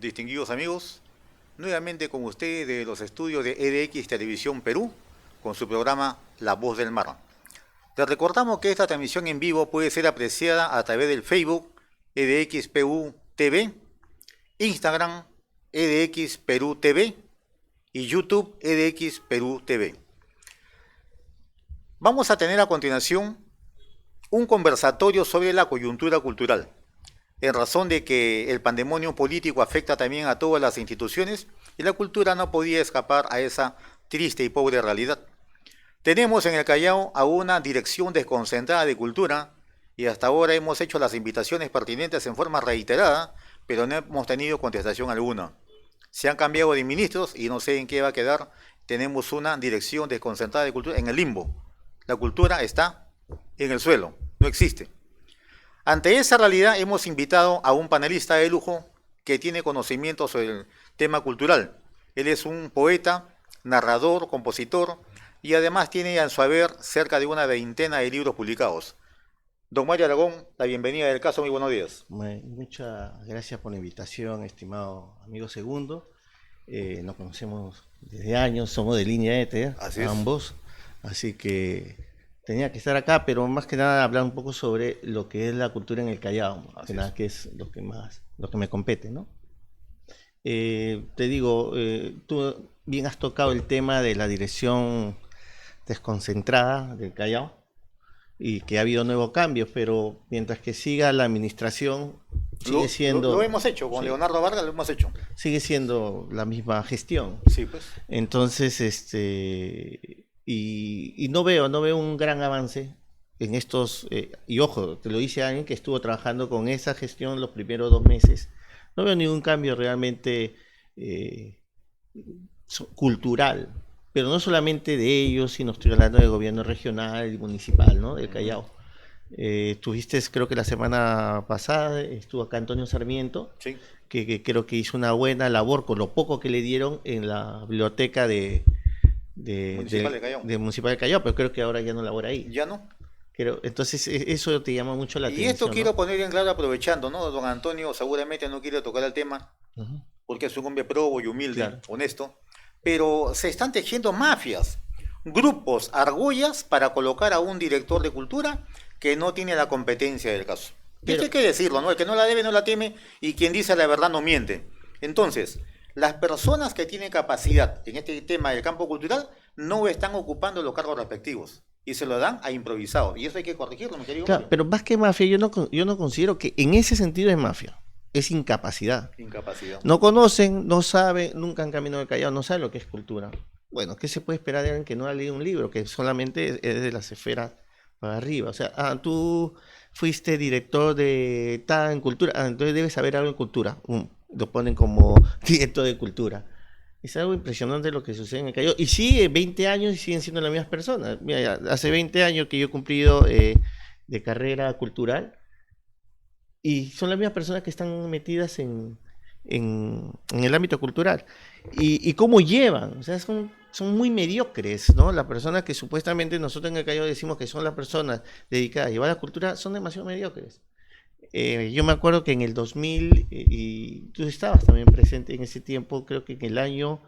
distinguidos amigos, nuevamente con ustedes de los estudios de EDX Televisión Perú, con su programa La Voz del Mar. Les recordamos que esta transmisión en vivo puede ser apreciada a través del Facebook EDX Perú TV, Instagram EDX Perú TV y YouTube EDX Perú TV. Vamos a tener a continuación un conversatorio sobre la coyuntura cultural, en razón de que el pandemonio político afecta también a todas las instituciones y la cultura no podía escapar a esa triste y pobre realidad. Tenemos en el Callao a una dirección desconcentrada de cultura y hasta ahora hemos hecho las invitaciones pertinentes en forma reiterada, pero no hemos tenido contestación alguna. Se han cambiado de ministros y no sé en qué va a quedar. Tenemos una dirección desconcentrada de cultura en el limbo. La cultura está en el suelo, no existe. Ante esa realidad hemos invitado a un panelista de lujo que tiene conocimiento sobre el tema cultural. Él es un poeta, narrador, compositor y además tiene en su haber cerca de una veintena de libros publicados. Don Mario Aragón, la bienvenida del caso, muy buenos días. Muchas gracias por la invitación, estimado amigo Segundo. Nos conocemos desde años, somos de línea ETE, ambos, así que tenía que estar acá, pero más que nada hablar un poco sobre lo que es la cultura en el Callao, que es lo que me compete, ¿no? Te digo, tú bien has tocado el tema de la dirección desconcentrada del Callao y que ha habido nuevos cambios, pero mientras que siga la administración sigue siendo... Lo hemos hecho, con Leonardo Vargas lo hemos hecho. Sigue siendo la misma gestión. Sí, pues. Entonces, y no veo un gran avance en estos, y ojo, te lo dice alguien que estuvo trabajando con esa gestión los primeros 2 meses, no veo ningún cambio realmente cultural, pero no solamente de ellos, sino estoy hablando del gobierno regional y municipal, ¿no? Del Callao. Tuviste, creo que la semana pasada, estuvo acá Antonio Sarmiento, sí, que creo que hizo una buena labor con lo poco que le dieron en la biblioteca de Municipal de Callao, pero creo que ahora ya no labora ahí. Ya no. Entonces eso te llama mucho la atención. Y esto quiero poner en claro aprovechando, ¿no? Don Antonio seguramente no quiere tocar el tema, porque es un hombre probo y humilde, honesto, pero se están tejiendo mafias, grupos, argollas para colocar a un director de cultura que no tiene la competencia del caso. Esto hay que decirlo, ¿no? El que no la debe no la teme y quien dice la verdad no miente. Entonces, las personas que tienen capacidad en este tema del campo cultural no están ocupando los cargos respectivos y se lo dan a improvisados. Y eso hay que corregirlo, mi querido. Claro, pero más que mafia, yo no considero que en ese sentido es mafia. Es incapacidad. No conocen, no saben, nunca han caminado de Callao, no saben lo que es cultura. Bueno, ¿qué se puede esperar de alguien que no ha leído un libro, que solamente es de las esferas para arriba? O sea, tú fuiste director de en cultura, entonces debes saber algo de cultura. Lo ponen como director de cultura. Es algo impresionante lo que sucede en el Callao. Y sigue 20 años y siguen siendo las mismas personas. Mira, hace 20 años que yo he cumplido de carrera cultural y son las mismas personas que están metidas en el ámbito cultural. Y cómo llevan, o sea, son muy mediocres, ¿no? Las personas que supuestamente nosotros en el Callao decimos que son las personas dedicadas a llevar la cultura son demasiado mediocres. Yo me acuerdo que en el 2000, y tú estabas también presente en ese tiempo, creo que en el año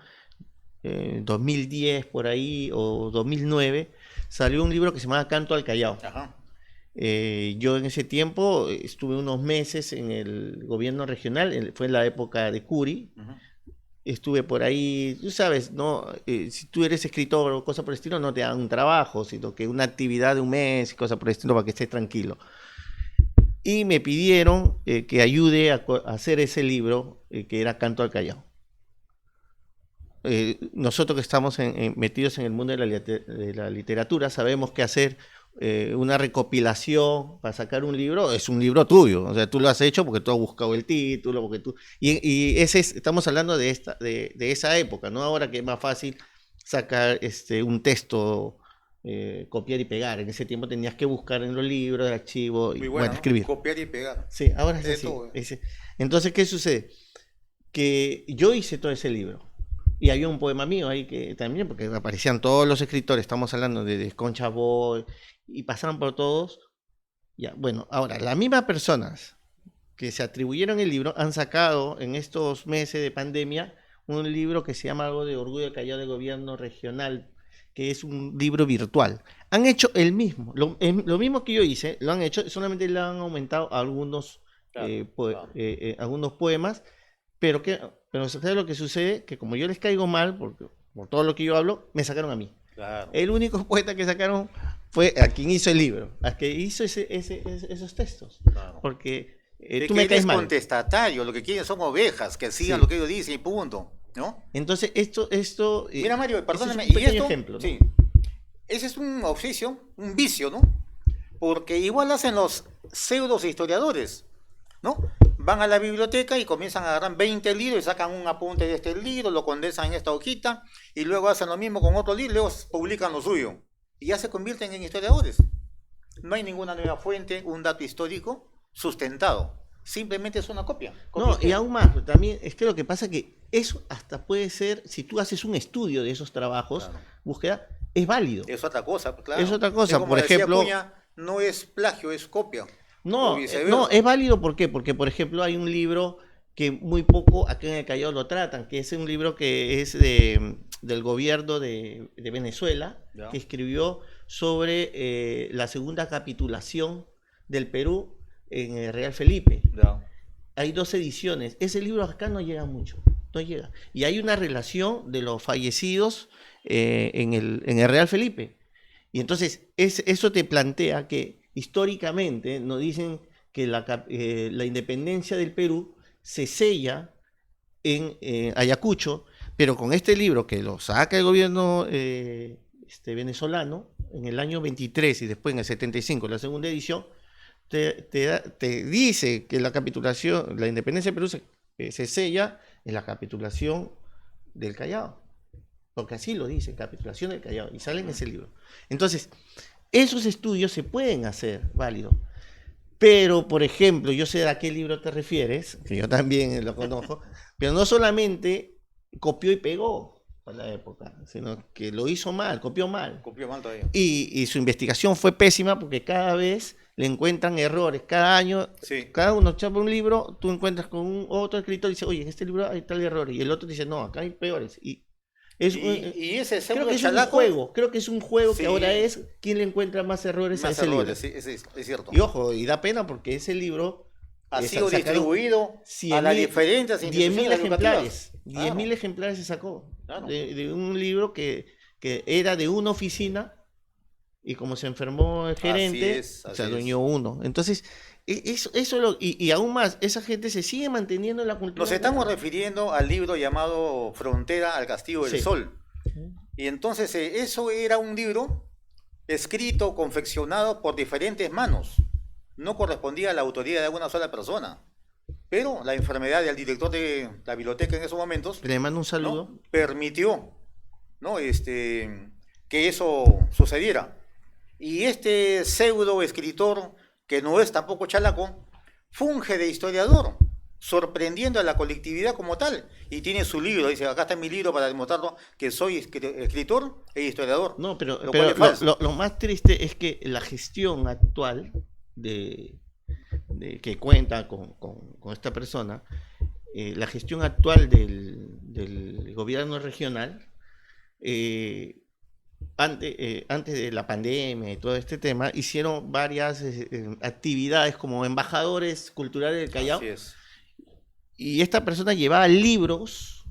2010 por ahí, o 2009, salió un libro que se llamaba Canto al Callao. Ajá. Yo en ese tiempo estuve unos meses en el gobierno regional, fue en la época de Curi. Estuve por ahí, tú sabes, ¿no? Si tú eres escritor o cosa por el estilo, no te dan un trabajo, sino que una actividad de un mes y cosas por el estilo para que estés tranquilo. Y me pidieron que ayude a hacer ese libro que era Canto al Callao. Nosotros que estamos metidos en el mundo de la literatura sabemos que hacer una recopilación para sacar un libro es un libro tuyo. O sea, tú lo has hecho porque tú has buscado el título, porque tú... Y estamos hablando de esa época, ¿no? Ahora que es más fácil sacar un texto... copiar y pegar. En ese tiempo tenías que buscar en los libros, el archivo y bueno, escribir. Copiar y pegar. Sí, ahora es así. Entonces, ¿qué sucede? Que yo hice todo ese libro y había un poema mío ahí que también, porque aparecían todos los escritores, estamos hablando de Concha Boy y pasaron por todos. Ya, bueno, ahora, las mismas personas que se atribuyeron el libro han sacado en estos meses de pandemia un libro que se llama algo de Orgullo del Callao de Gobierno Regional, que es un libro virtual. Han hecho el mismo, lo mismo que yo hice, lo han hecho, solamente le han aumentado algunos, algunos poemas, pero ¿sabes lo que sucede? Que como yo les caigo mal, por todo lo que yo hablo, me sacaron a mí. Claro. El único poeta que sacaron fue a quien hizo el libro, a quien hizo esos textos. Claro. Porque tú me caes mal. Contestatario, lo que quieren son ovejas, que sigan lo que ellos dicen y punto, ¿no? Entonces, esto mira, Mario, perdóname, es un pequeño ejemplo, ¿no? Sí, ese es un oficio, un vicio, ¿no? Porque igual hacen los pseudos historiadores, ¿no? Van a la biblioteca y comienzan a agarrar 20 libros y sacan un apunte de este libro, lo condensan en esta hojita y luego hacen lo mismo con otro libro y luego publican lo suyo. Y ya se convierten en historiadores. No hay ninguna nueva fuente, un dato histórico sustentado. Simplemente es una copia. No, y aún más, también es que lo que pasa es que eso hasta puede ser, si tú haces un estudio de esos trabajos, búsqueda, es válido. Es otra cosa, claro. Es otra cosa, como por ejemplo... Acuña, no es plagio, es copia. No, es válido, ¿por qué? Porque, por ejemplo, hay un libro que muy poco acá en el Callao lo tratan, que es un libro que es del gobierno de Venezuela, que escribió sobre la segunda capitulación del Perú en el Real Felipe. Hay 2 ediciones. Ese libro acá no llega mucho, no llega. Y hay una relación de los fallecidos en el Real Felipe. Y entonces eso te plantea que históricamente nos dicen que la independencia del Perú se sella en Ayacucho, pero con este libro que lo saca el gobierno venezolano en el año 23 y después en el 75, la segunda edición, te dice que la capitulación, la independencia del Perú se sella en la capitulación del Callao, porque así lo dice, capitulación del Callao, y sale en ese libro. Entonces, esos estudios se pueden hacer válidos. Pero, por ejemplo, yo sé a qué libro te refieres, que yo también lo conozco, pero no solamente copió y pegó para la época, sino que lo hizo mal, copió mal. Copió mal todavía. Y su investigación fue pésima porque cada vez le encuentran errores. Cada año, cada uno chapa un libro, tú encuentras con otro escritor y dice, oye, en este libro hay tal error. Y el otro dice, no, acá hay peores. Y ese creo que es un juego que ahora es quién le encuentra más errores a ese libro. Sí, es cierto. Y ojo, y da pena porque ese libro ha sido distribuido a las diferentes instituciones educativas. 10.000 ejemplares se sacó de un libro que era de una oficina y como se enfermó el gerente, se adueñó uno. Entonces, y aún más, esa gente se sigue manteniendo en la cultura. Nos estamos refiriendo al libro llamado Frontera al Castillo del Sol. Y entonces eso era un libro escrito, confeccionado por diferentes manos. No correspondía a la autoría de una sola persona. Pero la enfermedad del director de la biblioteca en esos momentos, le mando un saludo, ¿no?, permitió, ¿no?, que eso sucediera. Y este pseudo escritor, que no es tampoco chalaco, funge de historiador, sorprendiendo a la colectividad como tal. Y tiene su libro, dice, acá está mi libro para demostrarlo que soy escritor e historiador. No, pero lo más triste es que la gestión actual que cuenta con esta persona, la gestión actual del gobierno regional, antes de la pandemia y todo este tema, hicieron varias actividades como embajadores culturales del Callao. Así es. Y esta persona llevaba libros,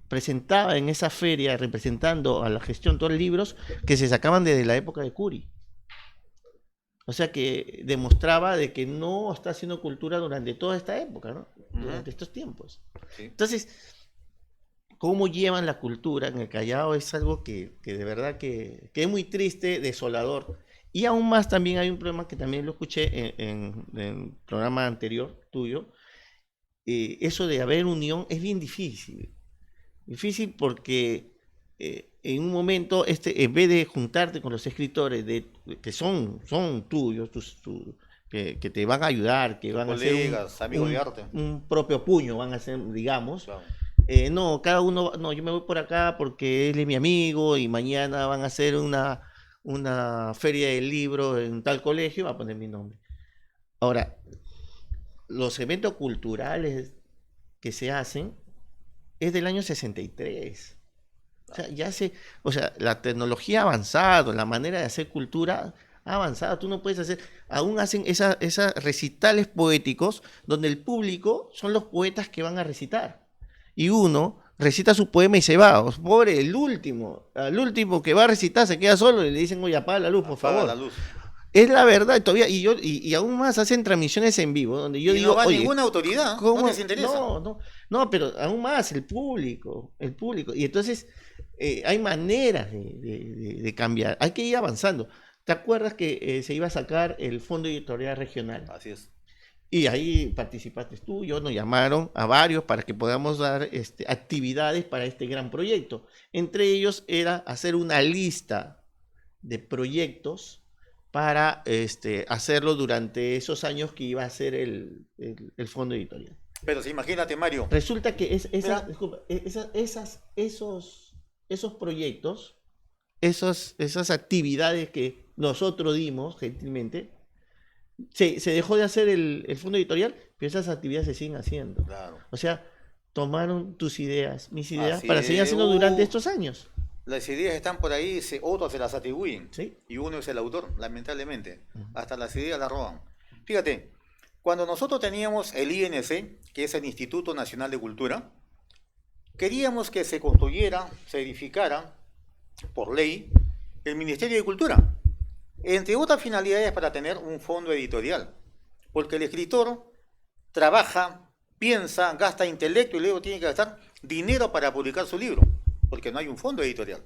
presentaba en esa feria, representando a la gestión todos los libros que se sacaban desde la época de Curi. O sea que demostraba de que no está haciendo cultura durante toda esta época, ¿no? Durante estos tiempos. Sí. Entonces, cómo llevan la cultura en el Callao es algo que de verdad que es muy triste, desolador. Y aún más también hay un problema que también lo escuché en el programa anterior tuyo. Eso de haber unión es bien difícil. Difícil porque en un momento, en vez de juntarte con los escritores que son tuyos, que te van a ayudar, que van colegas, a amigos de arte, un propio puño van a ser, digamos. Claro. No, cada uno, no, yo me voy por acá porque él es mi amigo y mañana van a hacer una feria del libro en tal colegio, va a poner mi nombre. Ahora, los eventos culturales que se hacen es del año 63. O sea, la tecnología ha avanzado, la manera de hacer cultura ha avanzado. Tú no puedes hacer, aún hacen esas recitales poéticos donde el público son los poetas que van a recitar. Y uno recita su poema y se va. Pobre, al último que va a recitar se queda solo y le dicen, oye, apaga la luz, por favor. La luz. Es la verdad, todavía, y aún más hacen transmisiones en vivo, donde yo digo, no va oye, ninguna autoridad, ¿cómo? No les interesa. No, pero aún más el público, y entonces hay maneras de cambiar, hay que ir avanzando. ¿Te acuerdas que se iba a sacar el Fondo Editorial Regional? Así es. Y ahí participaste tú, nos llamaron a varios para que podamos dar actividades para este gran proyecto. Entre ellos era hacer una lista de proyectos para hacerlo durante esos años que iba a ser el fondo editorial. Pero sí, imagínate, Mario. Resulta que esos proyectos, esas actividades que nosotros dimos gentilmente, se dejó de hacer el fondo editorial, pero esas actividades se siguen haciendo. Claro. O sea, tomaron tus ideas, mis ideas, para seguir haciendo durante estos años. Las ideas están por ahí, otros se las atribuyen. ¿Sí? Y uno es el autor, lamentablemente. Hasta las ideas las roban. Fíjate, cuando nosotros teníamos el INC, que es el Instituto Nacional de Cultura, queríamos que se construyera, se edificara, por ley, el Ministerio de Cultura. Entre otras finalidades para tener un fondo editorial. Porque el escritor trabaja, piensa, gasta intelecto y luego tiene que gastar dinero para publicar su libro. Porque no hay un fondo editorial.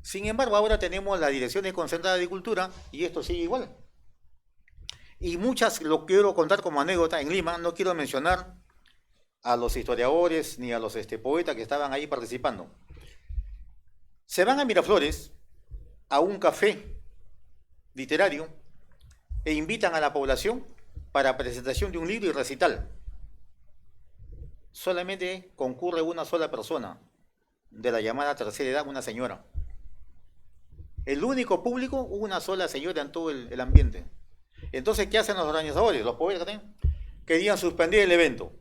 Sin embargo, ahora tenemos la Dirección Desconcentrada de Cultura y esto sigue igual. Y muchas, lo quiero contar como anécdota, en Lima, no quiero mencionar a los historiadores ni a los poetas que estaban ahí participando. Se van a Miraflores a un café literario e invitan a la población para presentación de un libro y recital. Solamente concurre una sola persona, de la llamada tercera edad, una señora. El único público, una sola señora en todo el ambiente. Entonces, ¿qué hacen los organizadores? Los poetas también querían suspender el evento.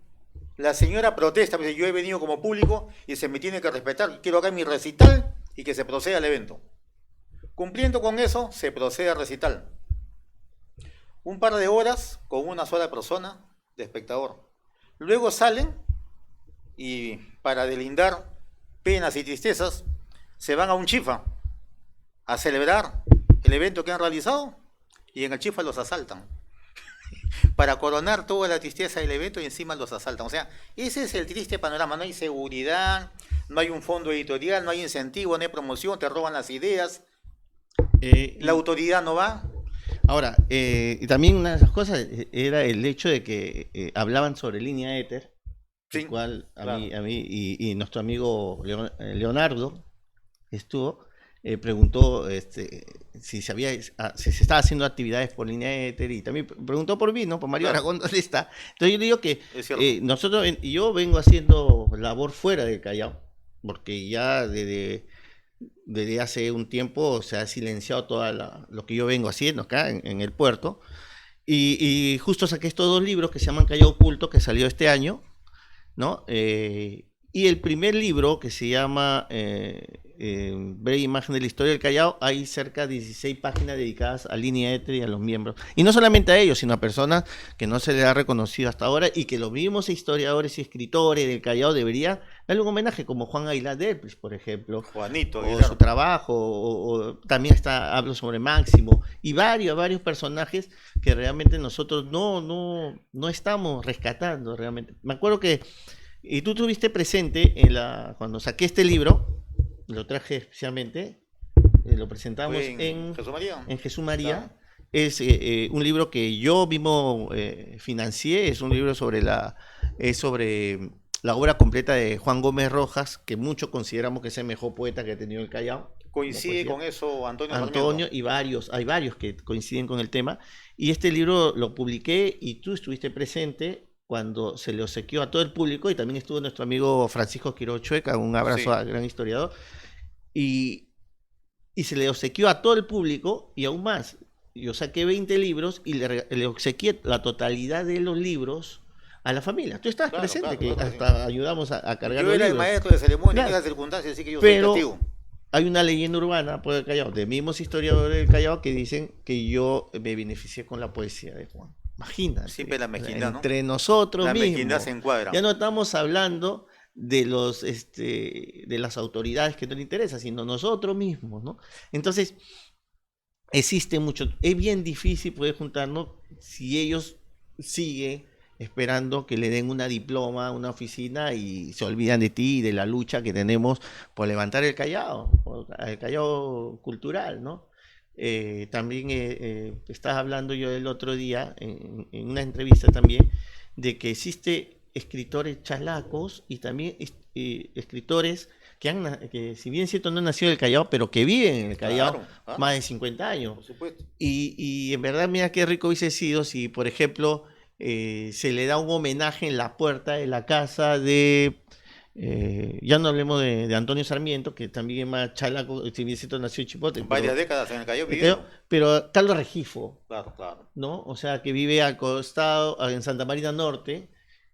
La señora protesta, dice, yo he venido como público y se me tiene que respetar, quiero acá mi recital y que se proceda al evento. Cumpliendo con eso, se procede al recital. Un par de horas con una sola persona de espectador. Luego salen y para delindar penas y tristezas, se van a un chifa a celebrar el evento que han realizado y en el chifa los asaltan. Para coronar toda la tristeza del evento y encima los asaltan. O sea, ese es el triste panorama. No hay seguridad, no hay un fondo editorial, no hay incentivo, no hay promoción, te roban las ideas. La autoridad no va. Ahora, y también una de las cosas era el hecho de que hablaban sobre línea éter. Sí, el cual a mí y nuestro amigo Leonardo estuvo, preguntó si se estaba haciendo actividades por línea éter y también preguntó por mí, ¿no? Por Mario Aragón, ¿dónde está? Entonces yo le digo que yo vengo haciendo labor fuera del Callao, porque ya desde hace un tiempo se ha silenciado todo lo que yo vengo haciendo acá en el puerto y justo saqué estos 2 libros que se llaman Callao Oculto, que salió este año, ¿no? Y el primer libro, que se llama Breve Imagen de la Historia del Callao, hay cerca de 16 páginas dedicadas a línea éter y a los miembros. Y no solamente a ellos, sino a personas que no se les ha reconocido hasta ahora y que los mismos historiadores y escritores del Callao deberían darle un homenaje, como Juan Aguilar Delpris, por ejemplo. Juanito Aguilar. O su trabajo, o también hablo sobre Máximo, y varios personajes que realmente nosotros no estamos rescatando realmente. Me acuerdo que y tú estuviste presente cuando saqué este libro, lo traje especialmente, lo presentamos en Jesús María. En Jesús María. Claro. Es un libro que yo mismo financié, es un libro sobre la obra completa de Juan Gómez Rojas, que muchos consideramos que es el mejor poeta que ha tenido el Callao. Coincide con eso Antonio y hay varios que coinciden con el tema. Y este libro lo publiqué y tú estuviste presente cuando se le obsequió a todo el público, y también estuvo nuestro amigo Francisco Quiroga Chueca, un abrazo al gran historiador, y se le obsequió a todo el público, y aún más, yo saqué 20 libros y le obsequié la totalidad de los libros a la familia. Tú estabas presente, que hasta ayudamos a cargar los libros. Yo era el maestro de ceremonia en esas circunstancias, así que yo soy testigo. Hay una leyenda urbana por el Callao, de mismos historiadores del Callao, que dicen que yo me beneficié con la poesía de Juan. Imagínate. Siempre la mezquindad, ¿no? Entre nosotros mismos. La mezquindad se encuadra. Ya no estamos hablando de de las autoridades que no le interesa, sino nosotros mismos, ¿no? Entonces, existe mucho. Es bien difícil poder juntarnos si ellos siguen esperando que le den una diploma, una oficina y se olvidan de ti y de la lucha que tenemos por levantar el Callao cultural, ¿no? También estaba hablando yo el otro día en una entrevista también de que existe escritores chalacos y también escritores que si bien cierto no han nacido en el Callao, pero que viven en el Callao más de 50 años. Por supuesto. Y en verdad, mira qué rico hubiese sido si, por ejemplo, se le da un homenaje en la puerta de la casa de, ya no hablemos de Antonio Sarmiento, que también es más chalaco, si bien cierto nació en Chipote. Varias décadas en el Callao vivió. Pero Carlos Regifo, claro, ¿no? O sea, que vive al costado, en Santa Marina Norte.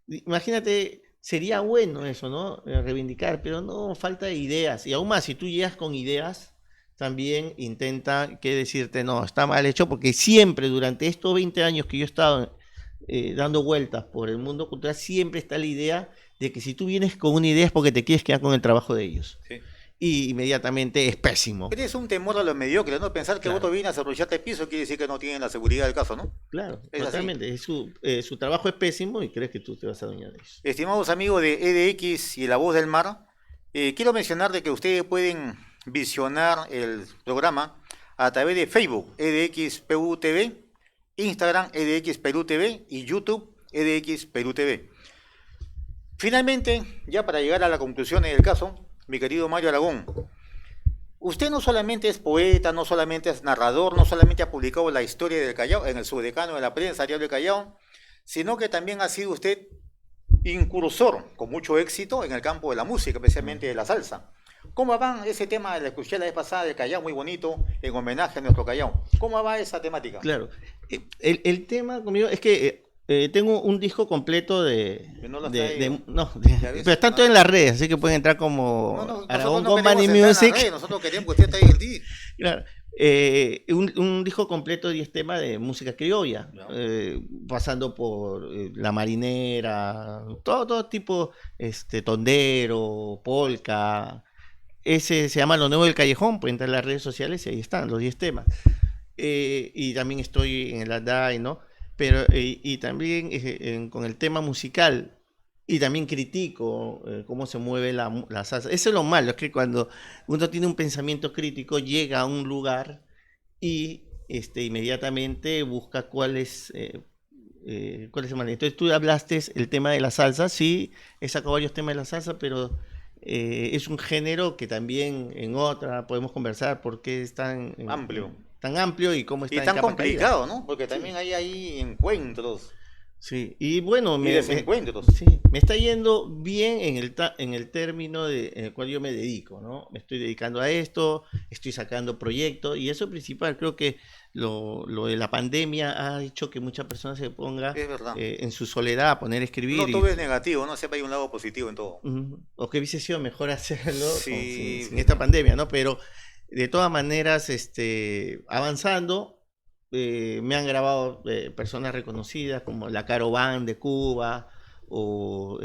Imagínate, sería bueno eso, ¿no? Reivindicar, pero no, falta ideas. Y aún más, si tú llegas con ideas, también intenta que decirte, no, está mal hecho, porque siempre durante estos 20 años que yo he estado dando vueltas por el mundo cultural, siempre está la idea de que si tú vienes con una idea es porque te quieres quedar con el trabajo de ellos. Sí. Y inmediatamente es pésimo. Tienes un temor a lo mediocre, ¿no? Pensar que otro viene a cerrucharte el piso quiere decir que no tienen la seguridad del caso, ¿no? Claro, totalmente. Su trabajo es pésimo y crees que tú te vas a adueñar de eso. Estimados amigos de EDX y La Voz del Mar, quiero mencionar de que ustedes pueden visionar el programa a través de Facebook, EDX Perú TV, Instagram, EDX Perú TV y YouTube, EDX Perú TV. Finalmente, ya para llegar a la conclusión del caso, mi querido Mario Aragón, usted no solamente es poeta, no solamente es narrador, no solamente ha publicado la historia del Callao en el Subdecano de la Prensa, Diario del Callao, sino que también ha sido usted incursor con mucho éxito en el campo de la música, especialmente de la salsa. ¿Cómo va ese tema? La escuché la vez pasada del Callao, muy bonito, en homenaje a nuestro Callao. ¿Cómo va esa temática? Claro, el tema conmigo es que tengo un disco completo pero están todos en las redes, así que pueden entrar como Aragón Company Music. Nosotros queremos que usted esté ahí el disco. Claro. Un disco completo de 10 temas de música criolla, pasando por La Marinera, todo tipo, tondero, polka. Ese se llama Lo Nuevo del Callejón, pueden entrar en las redes sociales y ahí están los 10 temas. Y también estoy en el ADAI, ¿no? Pero, y también con el tema musical, y también critico cómo se mueve la salsa. Eso es lo malo, es que cuando uno tiene un pensamiento crítico, llega a un lugar y inmediatamente busca cuál es el mal. Entonces tú hablaste el tema de la salsa, sí, he sacado varios temas de la salsa, pero es un género que también en otra podemos conversar porque es tan amplio y cómo está y tan complicado, caída, ¿no? Porque también hay encuentros. Sí, y bueno, desencuentros. Me está yendo bien en el término en el cual yo me dedico, ¿no? Me estoy dedicando a esto, estoy sacando proyectos y eso principal, creo que lo de la pandemia ha hecho que muchas personas se pongan en su soledad a poner a escribir. No todo es negativo, ¿no? Siempre hay un lado positivo en todo. O que hubiese sido mejor hacerlo sin esta pandemia, ¿no? Pero de todas maneras, avanzando. Me han grabado personas reconocidas como la Caro Band de Cuba o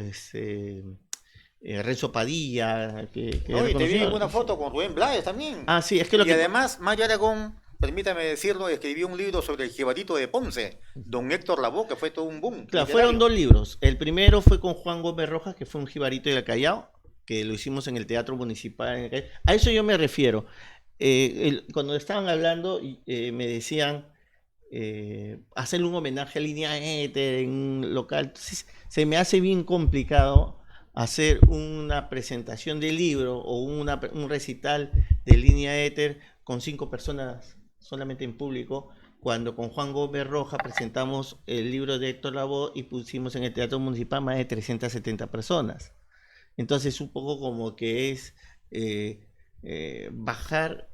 Renzo Padilla. Y te vi en una foto con Rubén Blades también. Ah, sí, es que además, Mario Aragón, permítame decirlo, escribió un libro sobre el Jibarito de Ponce, don Héctor Lavoe, que fue todo un boom. Claro, fueron 2 libros. El primero fue con Juan Gómez Rojas, que fue un jibarito del Callao, que lo hicimos en el Teatro Municipal en el Callao. A eso yo me refiero. Cuando estaban hablando, me decían hacerle un homenaje a Línea Éter en un local. Entonces, se me hace bien complicado hacer una presentación de libro o un recital de Línea Éter con 5 personas solamente en público, cuando con Juan Gómez Rojas presentamos el libro de Héctor Lavoe y pusimos en el Teatro Municipal más de 370 personas. Entonces, un poco como que es bajar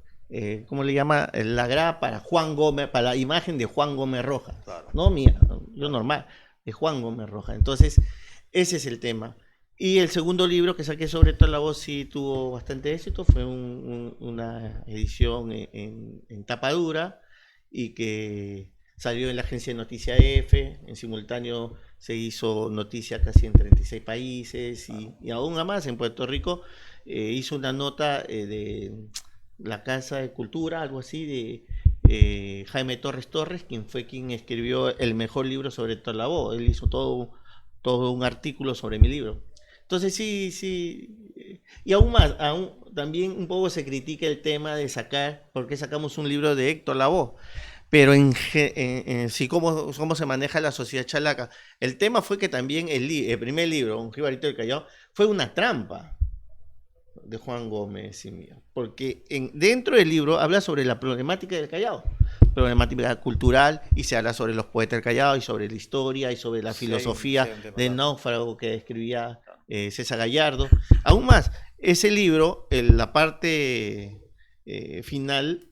¿cómo le llama? La grapa para Juan Gómez, para la imagen de Juan Gómez Rojas. Claro. No mía, yo normal, de Juan Gómez Rojas. Entonces, ese es el tema. Y el segundo libro que saqué sobre toda la voz sí tuvo bastante éxito, fue una edición en tapa dura y que salió en la agencia de Noticia F, en simultáneo se hizo noticia casi en 36 países y aún más en Puerto Rico hizo una nota de la Casa de Cultura, algo así, de Jaime Torres Torres, quien escribió el mejor libro sobre Tolabó. Él hizo todo un artículo sobre mi libro. Entonces sí, y aún más, también un poco se critica el tema de sacar, ¿por qué sacamos un libro de Héctor Lavoe? Pero sí, cómo se maneja la sociedad chalaca. El tema fue que también el primer libro, Un Jibarito del Callao, fue una trampa de Juan Gómez y mío, porque dentro del libro habla sobre la problemática del Callao, problemática cultural, y se habla sobre los poetas del Callao y sobre la historia y sobre la filosofía del náufrago que escribía César Gallardo. Aún más, ese libro, la parte final,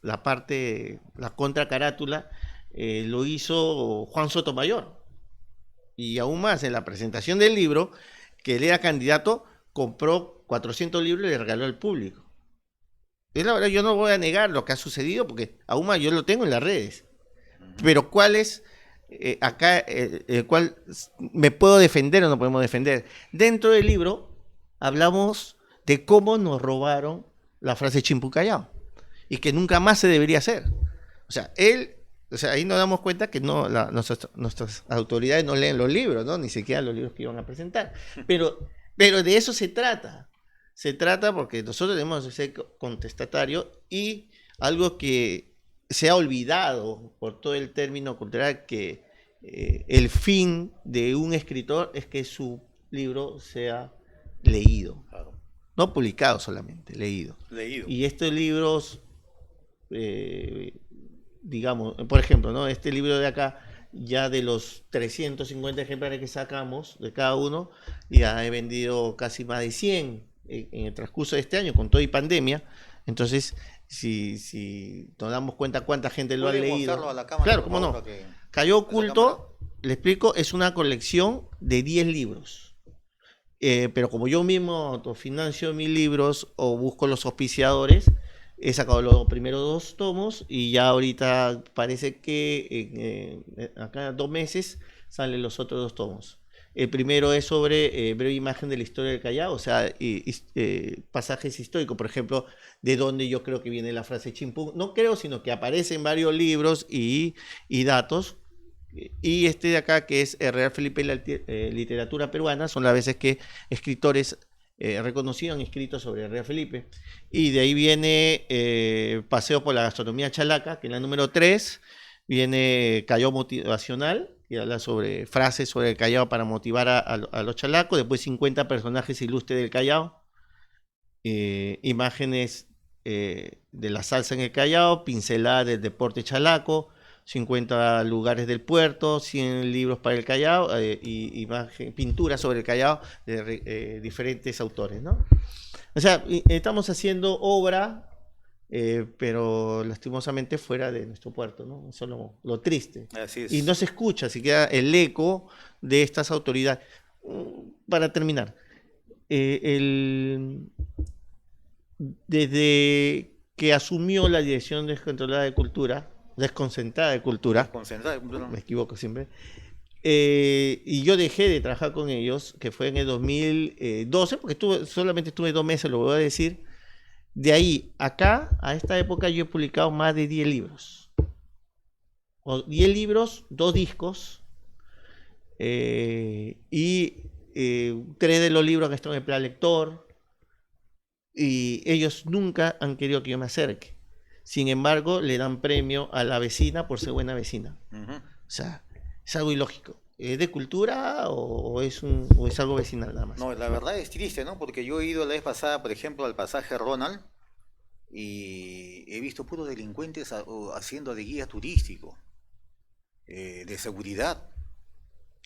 la contracarátula, lo hizo Juan Sotomayor. Y aún más, en la presentación del libro, que él era candidato, compró 400 libros y le regaló al público. Es la verdad, yo no voy a negar lo que ha sucedido, porque aún más yo lo tengo en las redes. Pero ¿cuál es acá, cuál me puedo defender o no podemos defender? Dentro del libro hablamos de cómo nos robaron la frase Chimpu Callao y que nunca más se debería hacer. O sea, ahí nos damos cuenta que nuestras autoridades no leen los libros, ¿no? Ni siquiera los libros que iban a presentar. Pero de eso se trata. Se trata porque nosotros debemos ser contestatarios, y algo que se ha olvidado por todo el término cultural, que el fin de un escritor es que su libro sea leído. Claro. No publicado solamente, leído. Y estos libros, digamos, por ejemplo, ¿no? Este libro de acá, ya de los 350 ejemplares que sacamos de cada uno, ya he vendido casi más de 100 en el transcurso de este año, con todo y pandemia. Entonces, si nos damos cuenta cuánta gente lo ha leído. A la cámara, claro, cómo no. Callao Oculto, le explico, es una colección de 10 libros. Pero como yo mismo autofinancio mis libros o busco los auspiciadores, he sacado los primeros 2 tomos y ya ahorita parece que acá 2 meses salen los otros 2 tomos. El primero es sobre breve imagen de la historia del Callao, o sea, pasajes históricos, por ejemplo, de dónde yo creo que viene la frase Chimpún. No creo, sino que aparece en varios libros y datos. Y este de acá, que es Real Felipe y la literatura peruana, son las veces que escritores reconocidos han escrito sobre Real Felipe. Y de ahí viene Paseo por la gastronomía chalaca, que es la número 3. Viene Callao Motivacional, que habla sobre frases sobre el Callao para motivar a los chalacos. Después 50 personajes ilustres del Callao. Imágenes de la salsa en el Callao, pinceladas del deporte chalaco, 50 lugares del puerto, 100 libros para el Callao y pinturas sobre el Callao de diferentes autores, ¿no? O sea, estamos haciendo obra, pero lastimosamente fuera de nuestro puerto, ¿no? Eso es lo triste. Así es. Y no se escucha siquiera el eco de estas autoridades. Para terminar, desde que asumió la Dirección Desconcentrada de Cultura, me equivoco siempre, y yo dejé de trabajar con ellos, que fue en el 2012, porque solamente estuve 2 meses, lo voy a decir. De ahí acá, a esta época, yo he publicado más de 10 libros. 10 libros, 2 discos, y 3 de los libros que están en el plan lector, y ellos nunca han querido que yo me acerque. Sin embargo, le dan premio a la vecina por ser buena vecina. O sea, es algo ilógico. ¿Es de cultura o es algo vecinal nada más? No, la verdad es triste, ¿no? Porque yo he ido la vez pasada, por ejemplo, al pasaje Ronald y he visto puros delincuentes haciendo de guía turístico, de seguridad.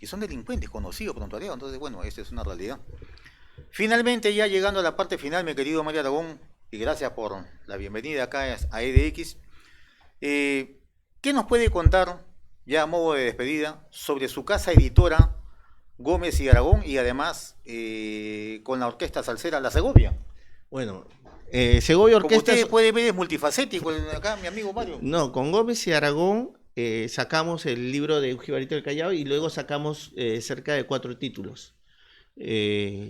Y son delincuentes conocidos, prontuariados. Entonces, bueno, esta es una realidad. Finalmente, ya llegando a la parte final, mi querido Mario Aragón, y gracias por la bienvenida acá a EDX. ¿Qué nos puede contar, ya a modo de despedida, sobre su casa editora Gómez y Aragón y además con la orquesta salsera La Segovia? Bueno, Segovia Orquesta... Como usted puede ver, es multifacético acá, mi amigo Mario. No, con Gómez y Aragón sacamos el libro de Jibarito del Callao y luego sacamos cerca de 4 títulos.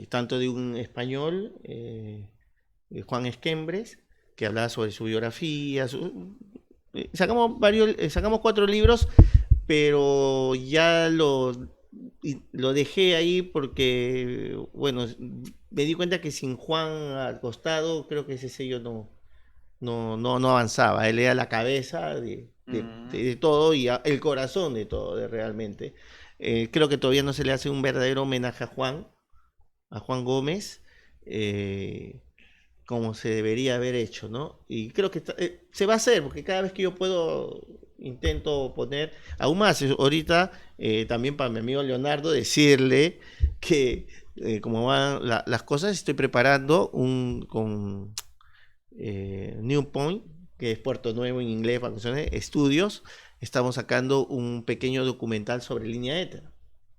Tanto de un español, Juan Esquembres, que hablaba sobre su biografía. Sacamos 4 libros, pero ya lo dejé ahí porque, bueno, me di cuenta que sin Juan al costado, creo que ese sello no avanzaba. Él era la cabeza de todo y el corazón de todo, realmente. Creo que todavía no se le hace un verdadero homenaje a Juan Gómez, como se debería haber hecho, ¿no? Y creo que se va a hacer, porque cada vez que yo puedo intento poner, aún más, ahorita también para mi amigo Leonardo decirle que como van las cosas, estoy preparando con New Point, que es Puerto Nuevo en inglés, para que estudios, estamos sacando un pequeño documental sobre línea éter,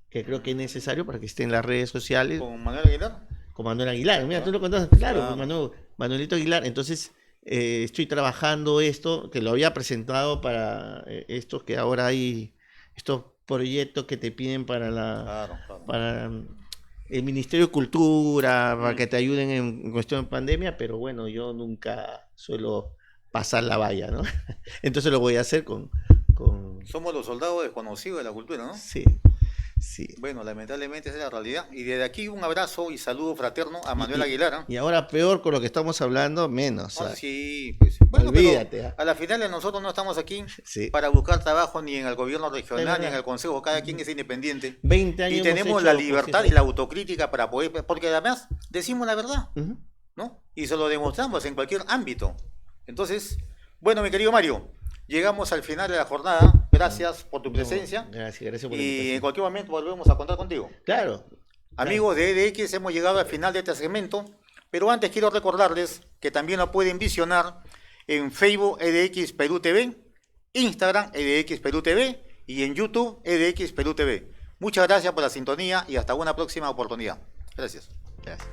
que creo que es necesario para que esté en las redes sociales. ¿Con Manuel Aguilar? Con Manuel Aguilar, mira, tú lo contaste, claro, con Manuelito Aguilar. Entonces, estoy trabajando esto, que lo había presentado para estos que ahora hay, estos proyectos que te piden para para el Ministerio de Cultura, para que te ayuden en cuestión de pandemia, pero bueno, yo nunca suelo pasar la valla, ¿no? Entonces lo voy a hacer con... Somos los soldados desconocidos de la cultura, ¿no? Sí. Sí. Bueno, lamentablemente esa es la realidad. Y desde aquí un abrazo y saludo fraterno a Manuel Aguilar. ¿Eh? Y ahora peor con lo que estamos hablando, menos. Oh, sí, pues. Bueno, olvídate. A la final nosotros no estamos aquí para buscar trabajo ni en el gobierno regional ni en el consejo. Cada quien es independiente. 20 años y tenemos la libertad y la autocrítica para poder, porque además decimos la verdad, ¿no? Y se lo demostramos en cualquier ámbito. Entonces, bueno, mi querido Mario, llegamos al final de la jornada. Gracias por tu presencia. Gracias por la invitación. Y en cualquier momento volvemos a contar contigo. Claro. Amigos de EDX, hemos llegado al final de este segmento, pero antes quiero recordarles que también lo pueden visionar en Facebook EDX Perú TV, Instagram EDX Perú TV y en YouTube EDX Perú TV. Muchas gracias por la sintonía y hasta una próxima oportunidad. Gracias. Gracias.